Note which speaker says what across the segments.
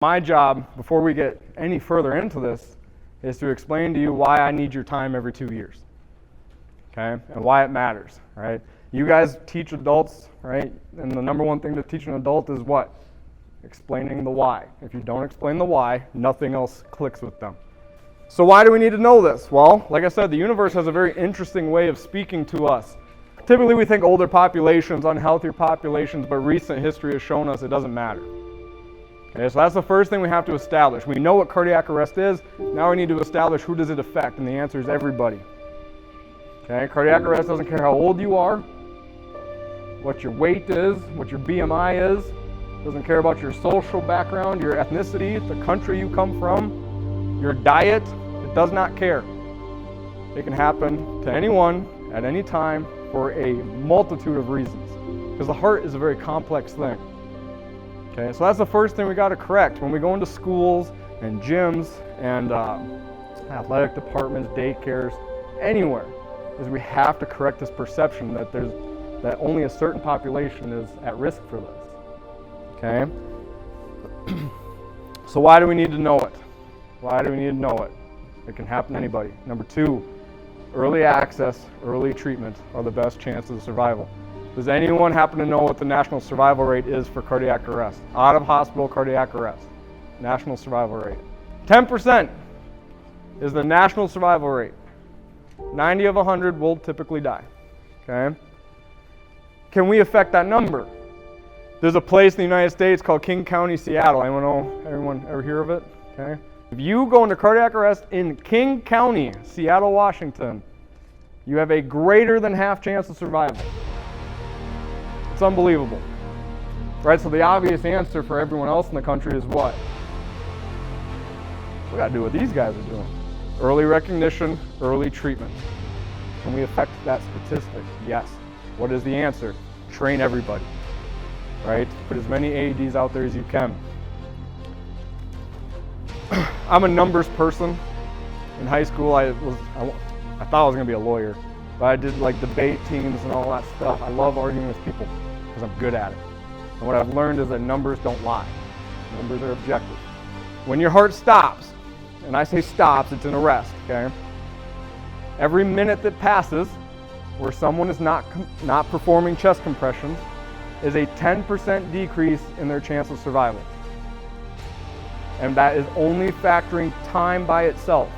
Speaker 1: My job, before we get any further into this, is to explain to you why I need your time every 2 years, okay, and why it matters, right? You guys teach adults, right, and the number one thing to teach an adult is what? Explaining the why. If you don't explain the why, nothing else clicks with them. So why do we need to know this? Well, like I said, the universe has a very interesting way of speaking to us. Typically we think older populations, unhealthier populations, but recent history has shown us it doesn't matter. Okay, so that's the first thing we have to establish. We know what cardiac arrest is. Now we need to establish who does it affect, and the answer is everybody. Okay, cardiac arrest doesn't care how old you are, what your weight is, what your BMI is. Doesn't care about your social background, your ethnicity, the country you come from, your diet. It does not care. It can happen to anyone at any time for a multitude of reasons, because the heart is a very complex thing. Okay, so that's the first thing we got to correct when we go into schools and gyms and athletic departments, daycares, anywhere, is we have to correct this perception that only a certain population is at risk for this. Okay? So why do we need to know it? Why do we need to know it? It can happen to anybody. Number 2, early access, early treatment are the best chances of survival. Does anyone happen to know what the national survival rate is for cardiac arrest? Out of hospital cardiac arrest. National survival rate. 10% is the national survival rate. 90 of 100 will typically die. Okay? Can we affect that number? There's a place in the United States called King County, Seattle. Everyone ever hear of it? Okay. If you go into cardiac arrest in King County, Seattle, Washington, you have a greater than half chance of survival. It's unbelievable. Right? So the obvious answer for everyone else in the country is what? We got to do what these guys are doing. Early recognition, early treatment. Can we affect that statistic? Yes. What is the answer? Train everybody. Right? Put as many AEDs out there as you can. I'm a numbers person. In high school, I thought I was going to be a lawyer, but I did like debate teams and all that stuff. I love arguing with people because I'm good at it. And what I've learned is that numbers don't lie. Numbers are objective. When your heart stops, and I say stops, it's an arrest, okay? Every minute that passes where someone is not performing chest compressions is a 10% decrease in their chance of survival. And that is only factoring time by itself.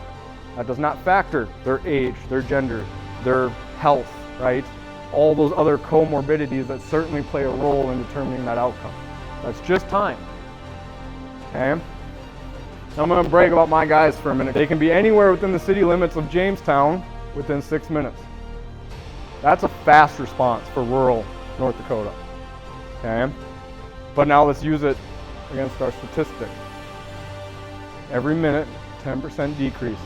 Speaker 1: That does not factor their age, their gender, their health, right? All those other comorbidities that certainly play a role in determining that outcome. That's just time. Okay? Now I'm going to brag about my guys for a minute. They can be anywhere within the city limits of Jamestown within 6 minutes. That's a fast response for rural North Dakota. Okay? But now let's use it against our statistic. Every minute, 10% decrease.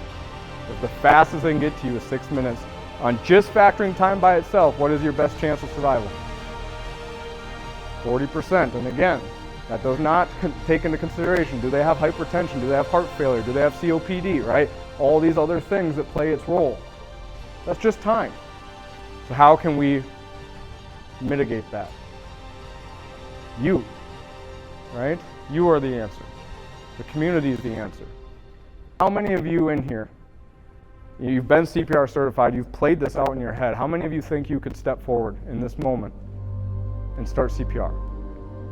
Speaker 1: If the fastest they can get to you is 6 minutes, on just factoring time by itself, what is your best chance of survival? 40%. And again, that does not take into consideration, do they have hypertension? Do they have heart failure? Do they have COPD, right? All these other things that play its role. That's just time. So how can we mitigate that? You, right? You are the answer. The community is the answer. How many of you in here, you've been CPR certified, you've played this out in your head, how many of you think you could step forward in this moment and start CPR?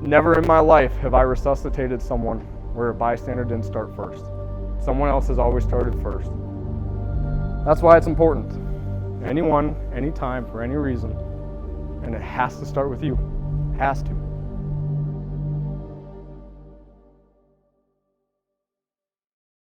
Speaker 1: Never in my life have I resuscitated someone where a bystander didn't start first. Someone else has always started first. That's why it's important. Anyone, anytime, for any reason, and it has to start with you. Has to.